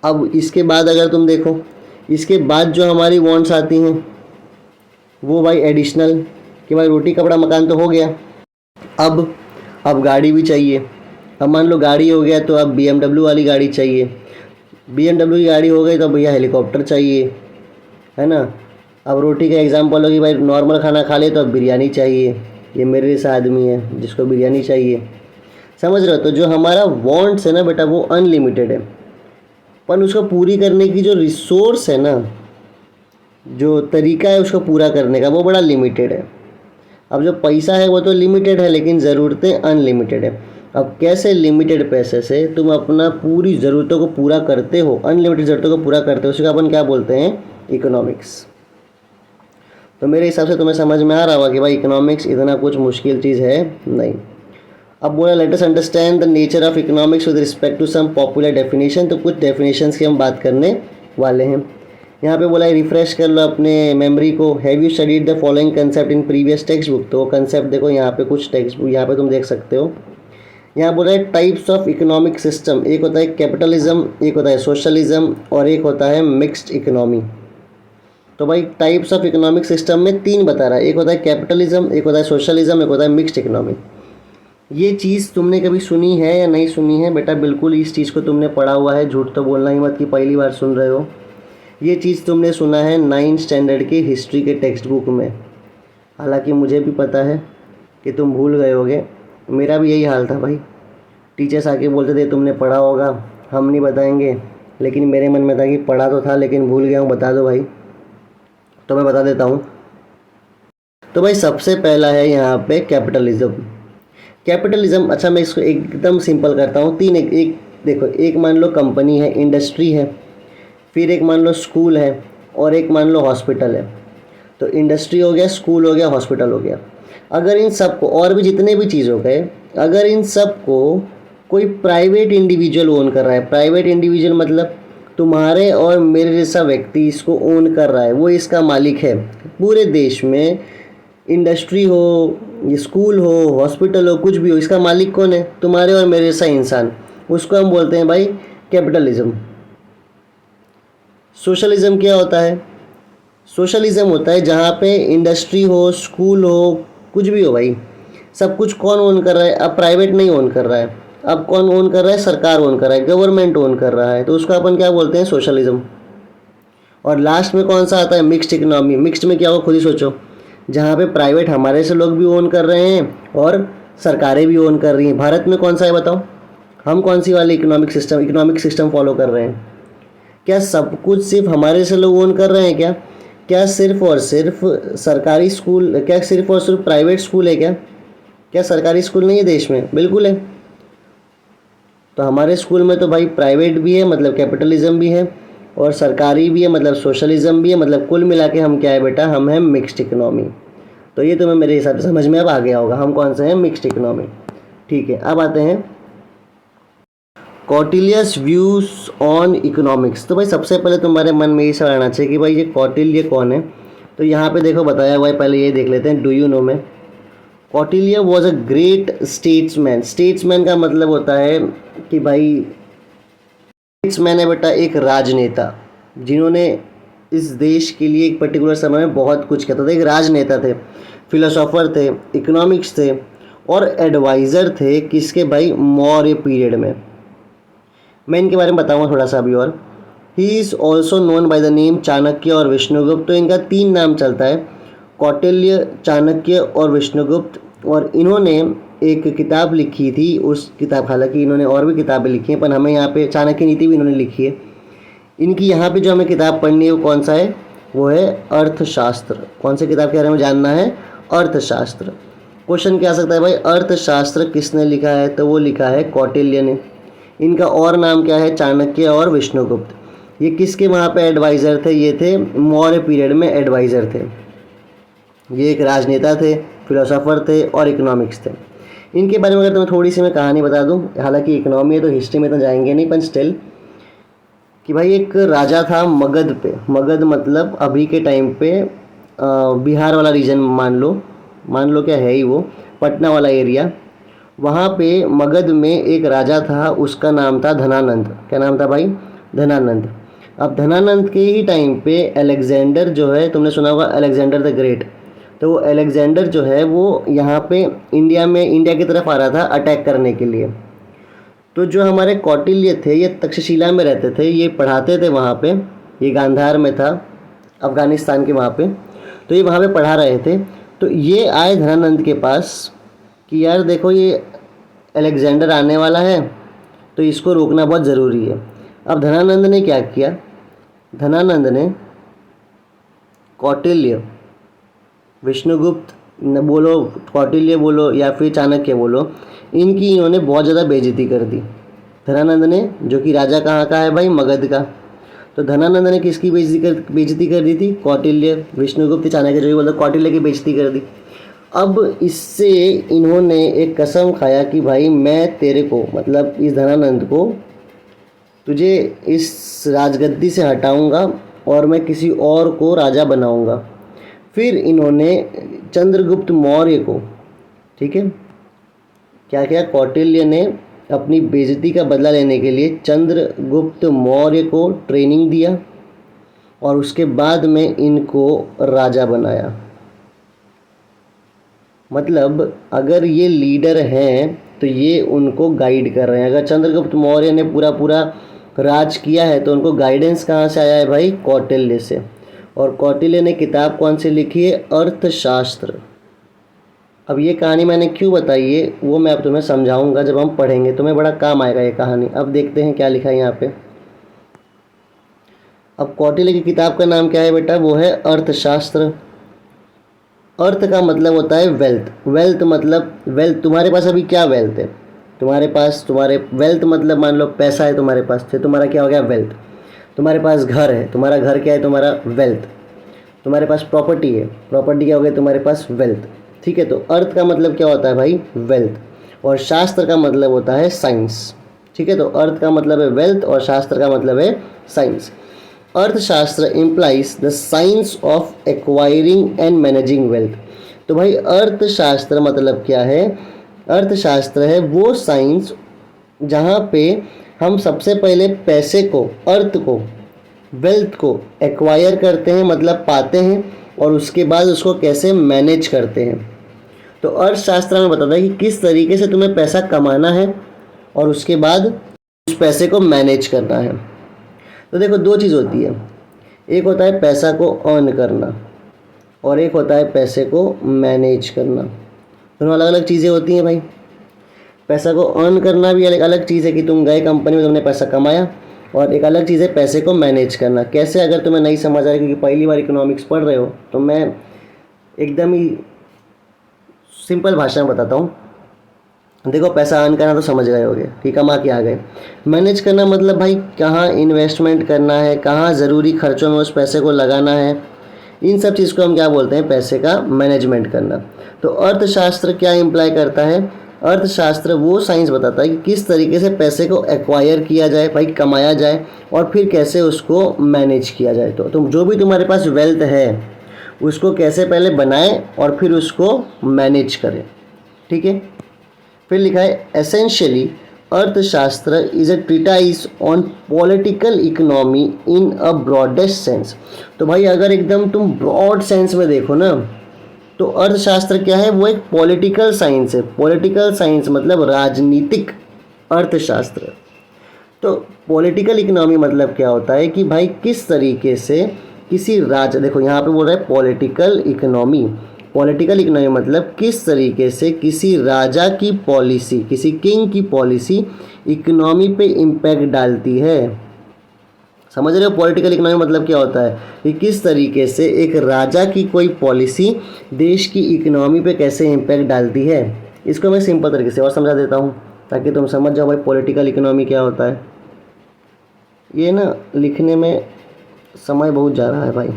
अब इसके बाद अगर तुम देखो, इसके बाद जो हमारी वांट्स आती हैं वो भाई एडिशनल, कि भाई रोटी कपड़ा मकान तो हो गया, अब अब गाड़ी भी चाहिए। अब मान लो गाड़ी हो गया तो अब BMW वाली गाड़ी चाहिए, BMW की गाड़ी हो गई तो भैया हेलीकॉप्टर चाहिए, है ना। अब रोटी का एग्जाम्पल हो कि भाई नॉर्मल खाना खा ले तो अब बिरयानी चाहिए। ये मेरे जैसा आदमी है जिसको बिरयानी चाहिए, समझ रहे हो। तो जो हमारा वांट्स है ना बेटा वो अनलिमिटेड है, पर उसको पूरी करने की जो रिसोर्स है ना, जो तरीका है उसको पूरा करने का वो बड़ा लिमिटेड है। अब जो पैसा है वो तो लिमिटेड है लेकिन ज़रूरतें अनलिमिटेड है। अब कैसे लिमिटेड पैसे से तुम अपना पूरी ज़रूरतों को पूरा करते हो, अनलिमिटेड ज़रूरतों को पूरा करते हो, उसको अपन क्या बोलते हैं, इकोनॉमिक्स। तो मेरे हिसाब से तुम्हें समझ में आ रहा होगा कि भाई इकोनॉमिक्स इतना कुछ मुश्किल चीज़ है नहीं। अब बोला let us understand the nature of economics with respect to some popular definition. तो कुछ डेफिनेशंस की हम बात करने वाले हैं। यहाँ पे बोला है रिफ्रेश कर लो अपने मेमोरी को, have you studied the following concept in previous text book. तो कंसेप्ट देखो यहाँ पे कुछ टेक्स्ट बुक यहाँ पे तुम देख सकते हो। यहाँ बोला है टाइप्स ऑफ इकोनॉमिक सिस्टम, एक होता है कैपिटलिज्म, एक होता है सोशलिज्म और एक होता है मिक्स्ड इकोनॉमी। तो भाई टाइप्स ऑफ इकोनॉमिक सिस्टम में तीन बता रहा है, एक होता है कैपिटलिज्म, एक होता है सोशलिज्म, एक होता है मिक्स्ड इकोनॉमी। ये चीज़ तुमने कभी सुनी है या नहीं सुनी है बेटा, बिल्कुल इस चीज़ को तुमने पढ़ा हुआ है, झूठ तो बोलना ही मत कि पहली बार सुन रहे हो। ये चीज़ तुमने सुना है 9th स्टैंडर्ड के हिस्ट्री के टेक्स्ट बुक में। हालांकि मुझे भी पता है कि तुम भूल गए होगे, मेरा भी यही हाल था भाई। टीचर्स आके बोलते थे तुमने पढ़ा होगा, हम नहीं बताएंगे, लेकिन मेरे मन में था कि पढ़ा तो था लेकिन भूल गया हूँ, बता दो भाई। तो मैं बता देता हूँ। तो भाई सबसे पहला है यहाँ पे कैपिटलिज्म। कैपिटलिज्म, अच्छा मैं इसको एकदम सिंपल करता हूँ। तीन एक देखो, एक मान लो कंपनी है, इंडस्ट्री है, फिर एक मान लो स्कूल है और एक मान लो हॉस्पिटल है। तो इंडस्ट्री हो गया, स्कूल हो गया, हॉस्पिटल हो गया। अगर इन सब को, और भी जितने भी चीज़ हो गए, अगर इन सब को कोई प्राइवेट इंडिविजुअल ओन कर रहा है, प्राइवेट इंडिविजुअल मतलब तुम्हारे और मेरे जैसा व्यक्ति इसको ओन कर रहा है, वो इसका मालिक है। पूरे देश में इंडस्ट्री हो, ये स्कूल हो, हॉस्पिटल हो, कुछ भी हो, इसका मालिक कौन है, तुम्हारे और मेरे जैसा इंसान। उसको हम बोलते हैं भाई कैपिटलिज्म। सोशलिज्म क्या होता है, सोशलिज्म होता है जहाँ पे इंडस्ट्री हो, स्कूल हो, कुछ भी हो भाई, सब कुछ कौन ओन कर रहा है, अब प्राइवेट नहीं ओन कर रहा है, अब कौन ओन कर रहा है, सरकार ओन कर रहा है, गवर्नमेंट ओन कर रहा है, तो उसको अपन क्या बोलते हैं, सोशलिज्म। और लास्ट में कौन सा आता है, मिक्स्ड इकोनॉमी। मिक्स्ड में क्या होगा खुद ही सोचो, जहाँ पे प्राइवेट हमारे से लोग भी ओन कर रहे हैं और सरकारें भी ओन कर रही हैं। भारत में कौन सा है बताओ, हम कौन सी वाली इकोनॉमिक सिस्टम फॉलो कर रहे हैं। क्या सब कुछ सिर्फ हमारे से लोग ओन कर रहे हैं क्या, क्या सिर्फ और सिर्फ सरकारी स्कूल, क्या सिर्फ और सिर्फ प्राइवेट स्कूल है क्या सरकारी स्कूल नहीं है देश में, बिल्कुल है। तो हमारे स्कूल में तो भाई प्राइवेट भी है मतलब कैपिटलिज्म भी है, और सरकारी भी है मतलब सोशलिज्म भी है, मतलब कुल मिला के हम क्या है बेटा, हम हैं मिक्स्ड इकोनॉमी। तो ये तुम्हें मेरे हिसाब से समझ में अब आ गया होगा हम कौन से हैं, मिक्स्ड इकोनॉमी। ठीक है, अब आते हैं कौटिल्यस व्यूज़ ऑन इकोनॉमिक्स। तो भाई सबसे पहले तुम्हारे मन में ये सवाल आना चाहिए कि भाई ये कौटिल्य कौन है। तो यहाँ पे देखो बताया हुआ है, पहले ये देख लेते हैं, डू यू नो में। Kautilya was a great statesman. Statesman का मतलब होता है कि भाई, स्टेट्समैन है बेटा एक राजनेता, जिन्होंने इस देश के लिए एक पर्टिकुलर समय में बहुत कुछ किया था। एक राजनेता थे, फिलोसोफर थे, इकोनॉमिक्स थे और एडवाइज़र थे किसके भाई, मौर्य पीरियड में। मैं इनके बारे में बताऊंगा थोड़ा सा अभी। और he is also known by the name Chanakya और विष्णुगुप्त। तो इनका तीन नाम चलता है, कौटिल्य, चाणक्य और विष्णुगुप्त। और इन्होंने एक किताब लिखी थी, उस किताब, हालांकि इन्होंने और भी किताबें लिखी हैं पर हमें यहाँ पे चाणक्य नीति भी इन्होंने लिखी है। इनकी यहाँ पे जो हमें किताब पढ़नी है वो कौन सा है, वो है अर्थशास्त्र। कौन सी किताब के बारे में जानना है, अर्थशास्त्र। क्वेश्चन क्या आ सकता है भाई, अर्थशास्त्र किसने लिखा है, तो वो लिखा है कौटिल्य ने। इनका और नाम क्या है, चाणक्य और विष्णुगुप्त। ये किसके वहाँ पे एडवाइज़र थे, ये थे मौर्य पीरियड में एडवाइज़र थे। ये एक राजनेता थे, फिलोसोफर थे और इकोनॉमिक्स थे। इनके बारे में अगर तुम्हें थोड़ी सी मैं कहानी बता दूं, हालांकि इकोनॉमी है तो हिस्ट्री में तो जाएंगे नहीं, पर स्टिल, कि भाई एक राजा था मगध पे। मगध मतलब अभी के टाइम पे बिहार वाला रीजन मान लो क्या है ही वो, पटना वाला एरिया। वहाँ पे मगध में एक राजा था, उसका नाम था धनानंद। क्या नाम था भाई, धनानंद। अब धनानंद के ही टाइम पे अलेक्जेंडर जो है, तुमने सुना होगा अलेक्जेंडर द ग्रेट, तो वो अलेक्जेंडर जो है वो यहाँ पे इंडिया की तरफ आ रहा था अटैक करने के लिए। तो जो हमारे कौटिल्य थे ये तक्षशिला में रहते थे, ये पढ़ाते थे वहाँ पे, ये गांधार में था, अफ़गानिस्तान के वहाँ पे। तो ये वहाँ पे पढ़ा रहे थे। तो ये आए धनानंद के पास कि यार देखो ये अलेक्जेंडर आने वाला है, तो इसको रोकना बहुत ज़रूरी है। अब धनानंद ने क्या किया, धनानंद ने कौटिल्य, विष्णुगुप्त न बोलो, कौटिल्य बोलो या फिर चाणक्य बोलो, इनकी इन्होंने बहुत ज़्यादा बेइज्जती कर दी। धनानंद ने, जो कि राजा कहाँ का है भाई, मगध का। तो धनानंद ने किसकी बेइज्जती कर दी थी, कौटिल्य, विष्णुगुप्त, चाणक्य, जो भी बोलो, कौटिल्य की बेइज्जती कर दी। अब इससे इन्होंने एक कसम खाया कि भाई मैं तेरे को, मतलब इस धनानंद को, तुझे इस राजगद्दी से हटाऊंगा और मैं किसी और को राजा बनाऊंगा। फिर इन्होंने चंद्रगुप्त मौर्य को, ठीक है, क्या किया, कौटिल्य ने अपनी बेइज्जती का बदला लेने के लिए चंद्रगुप्त मौर्य को ट्रेनिंग दिया और उसके बाद में इनको राजा बनाया। मतलब अगर ये लीडर हैं तो ये उनको गाइड कर रहे हैं। अगर चंद्रगुप्त मौर्य ने पूरा पूरा राज किया है तो उनको गाइडेंस कहाँ से आया है भाई, कौटिल्य से। और कौटिल्य ने किताब कौन सी लिखी है, अर्थशास्त्र। अब ये कहानी मैंने क्यों बताई है वो मैं अब तुम्हें समझाऊंगा, जब हम पढ़ेंगे तुम्हें बड़ा काम आएगा ये कहानी। अब देखते हैं क्या लिखा है यहाँ पे। अब कौटिल्य की किताब का नाम क्या है बेटा, वो है अर्थशास्त्र। अर्थ का मतलब होता है वेल्थ, वेल्थ मतलब वेल्थ, तुम्हारे पास अभी क्या वेल्थ है, तुम्हारे पास, तुम्हारे वेल्थ मतलब मान लो पैसा है तुम्हारे पास, फिर तुम्हारा क्या हो गया, वेल्थ। तुम्हारे पास घर है, तुम्हारा घर क्या है, तुम्हारा वेल्थ। तुम्हारे पास प्रॉपर्टी है, प्रॉपर्टी क्या हो गया, तुम्हारे पास वेल्थ। ठीक है, तो अर्थ का मतलब क्या होता है भाई, वेल्थ। और शास्त्र का मतलब होता है साइंस। ठीक है, तो अर्थ का मतलब है वेल्थ और शास्त्र का मतलब है साइंस। अर्थशास्त्र implies the science of acquiring and managing wealth. तो भाई अर्थशास्त्र मतलब क्या है, अर्थशास्त्र है वो साइंस जहाँ पे हम सबसे पहले पैसे को, अर्थ को, वेल्थ को एक्वायर करते हैं, मतलब पाते हैं, और उसके बाद उसको कैसे मैनेज करते हैं। तो अर्थशास्त्र में बताता है कि किस तरीके से तुम्हें पैसा कमाना है और उसके बाद उस पैसे को मैनेज करना है। तो देखो दो चीज़ होती है, एक होता है पैसा को अर्न करना और एक होता है पैसे को मैनेज करना। दोनों अलग अलग चीज़ें होती हैं भाई। पैसा को अर्न करना भी अलग अलग चीज़ है कि तुम गए कंपनी में, तुमने पैसा कमाया, और एक अलग चीज़ है पैसे को मैनेज करना। कैसे, अगर तुम्हें नहीं समझ आ रहा है क्योंकि पहली बार इकोनॉमिक्स पढ़ रहे हो, तो मैं एकदम ही सिंपल भाषा में बताता हूँ। देखो पैसा अर्न करना तो समझ गए होगे कि कमा के आ गए। मैनेज करना मतलब भाई कहाँ इन्वेस्टमेंट करना है, कहाँ ज़रूरी खर्चों में उस पैसे को लगाना है, इन सब चीज़ को हम क्या बोलते हैं, पैसे का मैनेजमेंट करना। तो अर्थशास्त्र क्या इम्प्लाई करता है, अर्थशास्त्र वो साइंस बताता है कि किस तरीके से पैसे को एक्वायर किया जाए भाई, कमाया जाए, और फिर कैसे उसको मैनेज किया जाए। तो तुम जो भी तुम्हारे पास वेल्थ है उसको कैसे पहले बनाएं और फिर उसको मैनेज करें। ठीक है, फिर लिखा है एसेंशियली अर्थशास्त्र is a treatise on political economy in a broadest sense. तो भाई अगर एकदम तुम ब्रॉड सेंस में देखो ना, तो अर्थशास्त्र क्या है, वो एक पॉलिटिकल साइंस है। पॉलिटिकल साइंस मतलब राजनीतिक अर्थशास्त्र। तो पॉलिटिकल इकोनॉमी मतलब क्या होता है कि भाई किस तरीके से किसी राज्य, देखो यहाँ पे बोल रहा है पॉलिटिकल इकोनॉमी। पॉलिटिकल इकोनॉमी मतलब किस तरीके से किसी राजा की पॉलिसी, किसी किंग की पॉलिसी इकोनॉमी पे इम्पैक्ट डालती है। समझ रहे हो, पॉलिटिकल इकोनॉमी मतलब क्या होता है कि किस तरीके से एक राजा की कोई पॉलिसी देश की इकोनॉमी पे कैसे इम्पैक्ट डालती है। इसको मैं सिंपल तरीके से और समझा देता हूँ ताकि तुम समझ जाओ भाई पॉलिटिकल इकोनॉमी क्या होता है। ये ना लिखने में समय बहुत जा रहा है भाई,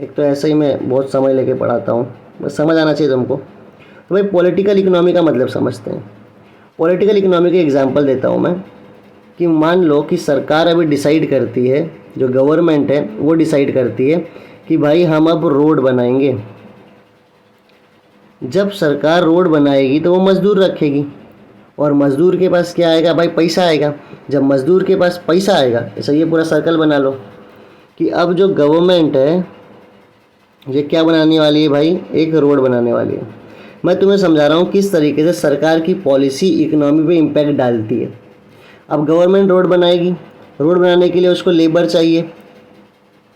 एक तो ऐसे ही मैं बहुत समय लेके पढ़ाता हूँ, बस समझ आना चाहिए तुमको। तो भाई पॉलिटिकल इकोनॉमी का मतलब समझते हैं। पॉलिटिकल इकोनॉमी के एग्जांपल देता हूँ मैं, कि मान लो कि सरकार अभी डिसाइड करती है, जो गवर्नमेंट है वो डिसाइड करती है कि भाई हम अब रोड बनाएंगे। जब सरकार रोड बनाएगी तो वो मज़दूर रखेगी, और मज़दूर के पास क्या आएगा भाई, पैसा आएगा। जब मज़दूर के पास पैसा आएगा, ऐसा ये पूरा सर्कल बना लो कि अब जो गवर्नमेंट है ये क्या बनाने वाली है भाई, एक रोड बनाने वाली है। मैं तुम्हें समझा रहा हूँ किस तरीके से सरकार की पॉलिसी इकोनॉमी पे इम्पैक्ट डालती है। अब गवर्नमेंट रोड बनाएगी, रोड बनाने के लिए उसको लेबर चाहिए,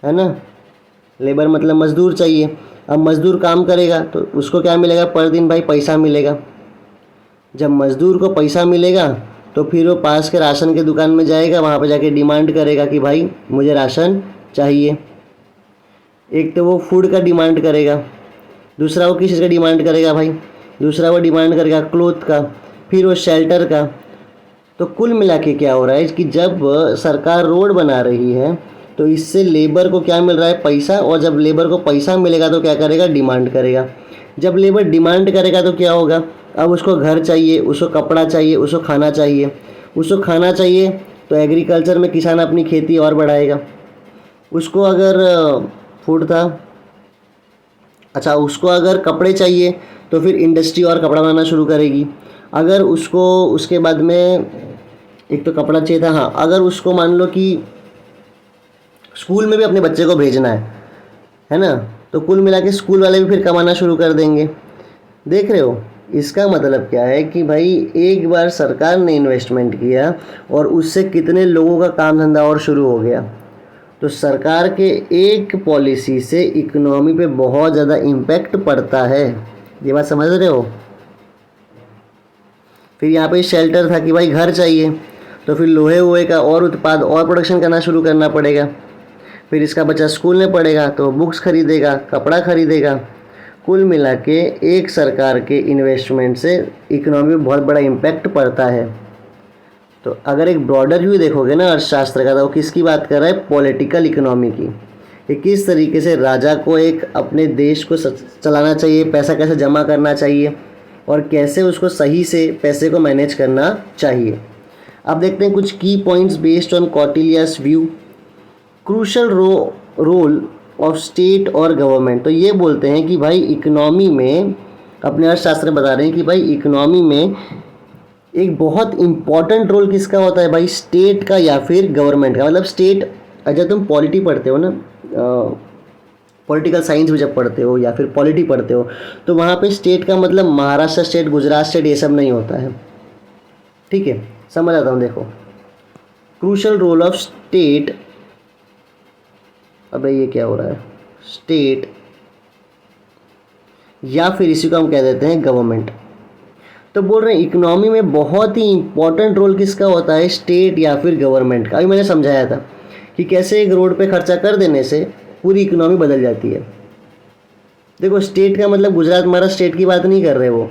है ना, लेबर मतलब मज़दूर चाहिए। अब मज़दूर काम करेगा तो उसको क्या मिलेगा, पर दिन भाई पैसा मिलेगा। जब मज़दूर को पैसा मिलेगा तो फिर वो पास के राशन के दुकान में जाएगा, वहाँ पर जाके डिमांड करेगा कि भाई मुझे राशन चाहिए। एक तो वो फूड का डिमांड करेगा, दूसरा वो किस चीज़ का डिमांड करेगा भाई, दूसरा वो डिमांड करेगा क्लोथ का, फिर वो शेल्टर का। तो कुल मिला के क्या हो रहा है कि जब सरकार रोड बना रही है तो इससे लेबर को क्या मिल रहा है, पैसा। और जब लेबर को पैसा मिलेगा तो क्या करेगा, डिमांड करेगा। जब लेबर डिमांड करेगा तो क्या होगा, अब उसको घर चाहिए, उसको कपड़ा चाहिए, उसको खाना चाहिए। उसको खाना चाहिए तो एग्रीकल्चर में किसान अपनी खेती और बढ़ाएगा। उसको अगर फूड था, अच्छा उसको अगर कपड़े चाहिए तो फिर इंडस्ट्री और कपड़ा बनाना शुरू करेगी। अगर उसको उसके बाद में एक तो कपड़ा चाहिए था, हाँ, अगर उसको मान लो कि स्कूल में भी अपने बच्चे को भेजना है ना, तो कुल मिला के स्कूल वाले भी फिर कमाना शुरू कर देंगे। देख रहे हो, इसका मतलब क्या है कि भाई एक बार सरकार ने इन्वेस्टमेंट किया और उससे कितने लोगों का काम धंधा और शुरू हो गया। तो सरकार के एक पॉलिसी से इकोनॉमी पे बहुत ज़्यादा इम्पैक्ट पड़ता है। ये बात समझ रहे हो। फिर यहाँ पे शेल्टर था कि भाई घर चाहिए, तो फिर लोहे वोहे का और उत्पाद और प्रोडक्शन करना शुरू करना पड़ेगा। फिर इसका बच्चा स्कूल में पढ़ेगा तो बुक्स खरीदेगा, कपड़ा खरीदेगा। कुल मिला के एक सरकार के इन्वेस्टमेंट से इकोनॉमी में बहुत बड़ा इम्पैक्ट पड़ता है। तो अगर एक ब्रॉडर व्यू देखोगे ना अर्थशास्त्र का, तो वो किसकी बात कर रहा है, पॉलिटिकल इकोनॉमी की। कि किस तरीके से राजा को एक अपने देश को चलाना चाहिए, पैसा कैसे जमा करना चाहिए और कैसे उसको सही से पैसे को मैनेज करना चाहिए। अब देखते हैं कुछ key points based on Kautilya's view. Crucial role of state और गवर्नमेंट। तो ये बोलते हैं कि भाई इकोनॉमी में, अपने अर्थशास्त्र बता रहे हैं कि भाई इकोनॉमी में एक बहुत इम्पॉर्टेंट रोल किसका होता है भाई, स्टेट का या फिर गवर्नमेंट का। मतलब स्टेट, जब तुम पॉलिटी पढ़ते हो ना, पॉलिटिकल साइंस भी जब पढ़ते हो या फिर पॉलिटी पढ़ते हो, तो वहाँ पे स्टेट का मतलब महाराष्ट्र स्टेट, गुजरात स्टेट, ये सब नहीं होता है। ठीक है, समझ आता हूँ। देखो, क्रूशल रोल ऑफ स्टेट, अबे ये क्या हो रहा है, स्टेट या फिर इसी को हम कह देते हैं गवर्नमेंट। तो बोल रहे हैं इकोनॉमी में बहुत ही इंपॉर्टेंट रोल किसका होता है, स्टेट या फिर गवर्नमेंट का। अभी मैंने समझाया था कि कैसे एक रोड पे खर्चा कर देने से पूरी इकोनॉमी बदल जाती है। देखो, स्टेट का मतलब गुजरात महाराष्ट्र स्टेट की बात नहीं कर रहे वो।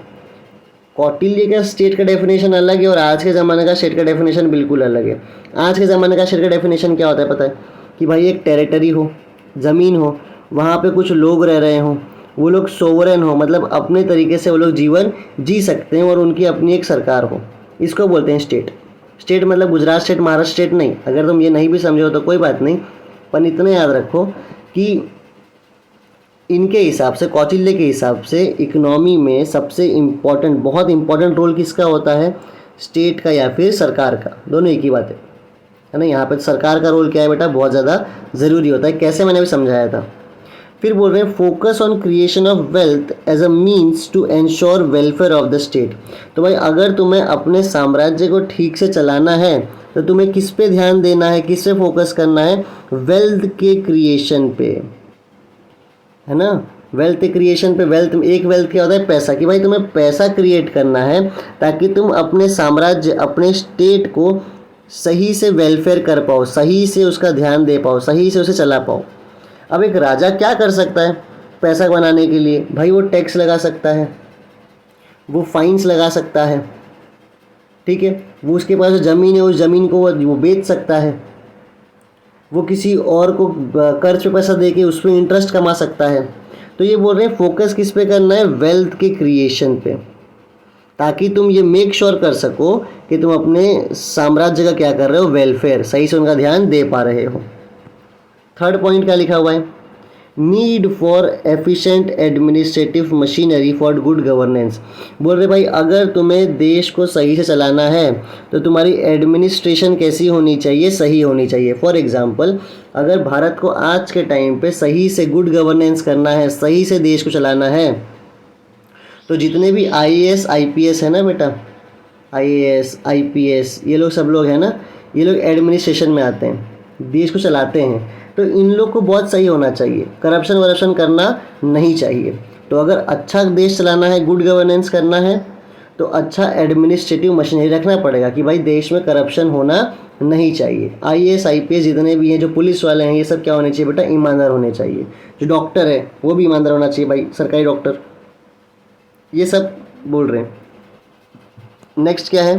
कौटिल्य का स्टेट का डेफिनेशन अलग है और आज के ज़माने का स्टेट का डेफिनेशन बिल्कुल अलग है। आज के ज़माने का स्टेट का डेफिनेशन क्या होता है पता है, कि भाई एक टेरिटरी हो, ज़मीन हो, वहाँ पे कुछ लोग रह रहे हों, वो लोग सोवरेन हो, मतलब अपने तरीके से वो लोग जीवन जी सकते हैं और उनकी अपनी एक सरकार हो। इसको बोलते हैं स्टेट। स्टेट मतलब गुजरात स्टेट, महाराष्ट्र स्टेट नहीं। अगर तुम ये नहीं भी समझो तो कोई बात नहीं, पर इतना याद रखो कि इनके हिसाब से, कौटिल्य के हिसाब से, इकोनॉमी में सबसे इम्पॉर्टेंट, बहुत इम्पॉर्टेंट रोल किसका होता है, स्टेट का या फिर सरकार का। दोनों एक ही बात है ना। यहाँ पे सरकार का रोल क्या है बेटा, बहुत ज़्यादा ज़रूरी होता है। कैसे, मैंने भी समझाया था। फिर बोल रहे हैं focus on creation of wealth as a means to ensure welfare of the state. तो भाई अगर तुम्हें अपने साम्राज्य को ठीक से चलाना है तो तुम्हें किस पे ध्यान देना है, किस पे फोकस करना है, वेल्थ के क्रिएशन पे, है ना। वेल्थ क्रिएशन पे, वेल्थ, एक वेल्थ क्या होता है, पैसा। कि भाई तुम्हें पैसा क्रिएट करना है ताकि तुम अपने साम्राज्य, अपने स्टेट को सही से वेलफेयर कर पाओ, सही से उसका ध्यान दे पाओ, सही से उसे चला पाओ। अब एक राजा क्या कर सकता है पैसा बनाने के लिए, भाई वो टैक्स लगा सकता है, वो फाइन्स लगा सकता है, ठीक है। वो उसके पास जो ज़मीन है उस ज़मीन को वो बेच सकता है, वो किसी और को कर्ज पे पैसा दे के उस पर इंटरेस्ट कमा सकता है। तो ये बोल रहे हैं फोकस किस पे करना है, वेल्थ के क्रिएशन पे, ताकि तुम ये मेक श्योर कर सको कि तुम अपने साम्राज्य का क्या कर रहे हो, वेलफेयर, सही से उनका ध्यान दे पा रहे हो। थर्ड पॉइंट क्या लिखा हुआ है, need for efficient administrative machinery for good governance. बोल रहे भाई अगर तुम्हें देश को सही से चलाना है तो तुम्हारी एडमिनिस्ट्रेशन कैसी होनी चाहिए, सही होनी चाहिए। फॉर एग्जांपल अगर भारत को आज के टाइम पे सही से गुड गवर्नेंस करना है, सही से देश को चलाना है, तो जितने भी IAS IPS है ना बेटा, IAS IPS ये लोग सब लोग हैं ना, ये लोग एडमिनिस्ट्रेशन में आते हैं, देश को चलाते हैं, तो इन लोग को बहुत सही होना चाहिए, करप्शन वरप्शन करना नहीं चाहिए। तो अगर अच्छा देश चलाना है, गुड गवर्नेंस करना है, तो अच्छा एडमिनिस्ट्रेटिव मशीनरी रखना पड़ेगा कि भाई देश में करप्शन होना नहीं चाहिए। IAS IPS जितने भी हैं, जो पुलिस वाले हैं, ये सब क्या होने चाहिए बेटा, ईमानदार होने चाहिए। जो डॉक्टर है वो भी ईमानदार होना चाहिए भाई, सरकारी डॉक्टर, ये सब बोल रहे हैं। नेक्स्ट क्या है,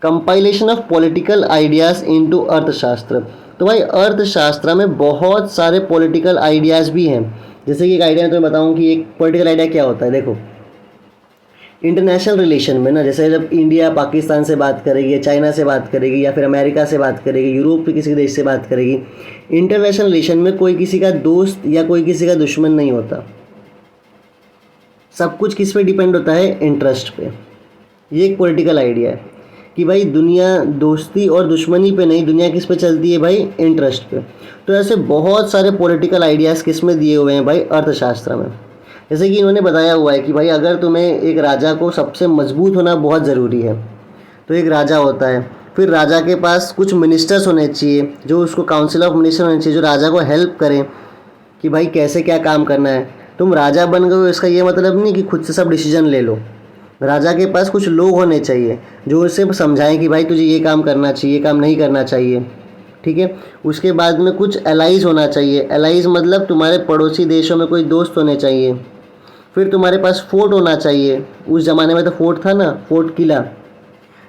compilation of political ideas into अर्थशास्त्र। तो भाई अर्थशास्त्र में बहुत सारे पॉलिटिकल आइडियाज़ भी हैं। जैसे कि एक आइडिया मैं तुम्हें बताऊं कि एक पॉलिटिकल आइडिया क्या होता है। देखो इंटरनेशनल रिलेशन में ना, जैसे जब इंडिया पाकिस्तान से बात करेगी या चाइना से बात करेगी या फिर अमेरिका से बात करेगी, यूरोप के किसी देश से बात करेगी, इंटरनेशनल रिलेशन में कोई किसी का दोस्त या कोई किसी का दुश्मन नहीं होता। सब कुछ किस पे डिपेंड होता है, इंटरेस्ट पे। ये एक पॉलिटिकल आइडिया है कि भाई दुनिया दोस्ती और दुश्मनी पे नहीं, दुनिया किस पे चलती है भाई, इंटरेस्ट पे। तो ऐसे बहुत सारे पॉलिटिकल आइडियाज़ किस में दिए हुए हैं भाई, अर्थशास्त्र में। जैसे कि इन्होंने बताया हुआ है कि भाई अगर तुम्हें एक राजा को सबसे मजबूत होना बहुत ज़रूरी है, तो एक राजा होता है, फिर राजा के पास कुछ मिनिस्टर्स होने चाहिए, जो उसको काउंसिल ऑफ मिनिस्टर होने चाहिए, जो राजा को हेल्प करें कि भाई कैसे क्या काम करना है। तुम राजा बन गए हो इसका ये मतलब नहीं कि खुद से सब डिसीजन ले लो। राजा के पास कुछ लोग होने चाहिए जो उसे समझाएं कि भाई तुझे ये काम करना चाहिए, ये काम नहीं करना चाहिए, ठीक है। उसके बाद में कुछ एलाइज होना चाहिए। एलाइज मतलब तुम्हारे पड़ोसी देशों में कोई दोस्त होने चाहिए। फिर तुम्हारे पास फोर्ट होना चाहिए, उस ज़माने में तो फोर्ट था ना, फोर्ट किला।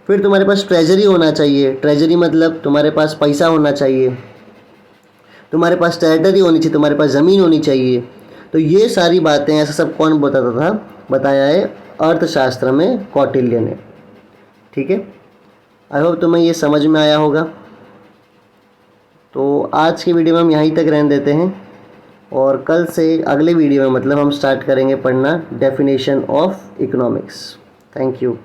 फिर तुम्हारे पास ट्रेजरी होना चाहिए। ट्रेजरी मतलब तुम्हारे पास पैसा होना चाहिए। तुम्हारे पास टेरिटरी होनी चाहिए, तुम्हारे पास ज़मीन होनी चाहिए। तो ये सारी बातें ऐसा सब कौन बताता था, बताया है अर्थशास्त्र में कौटिल्य ने, ठीक है। आई होप तुम्हें ये समझ में आया होगा। तो आज की वीडियो में हम यहीं तक रहने देते हैं, और कल से अगले वीडियो में मतलब हम स्टार्ट करेंगे पढ़ना definition of economics. Thank you.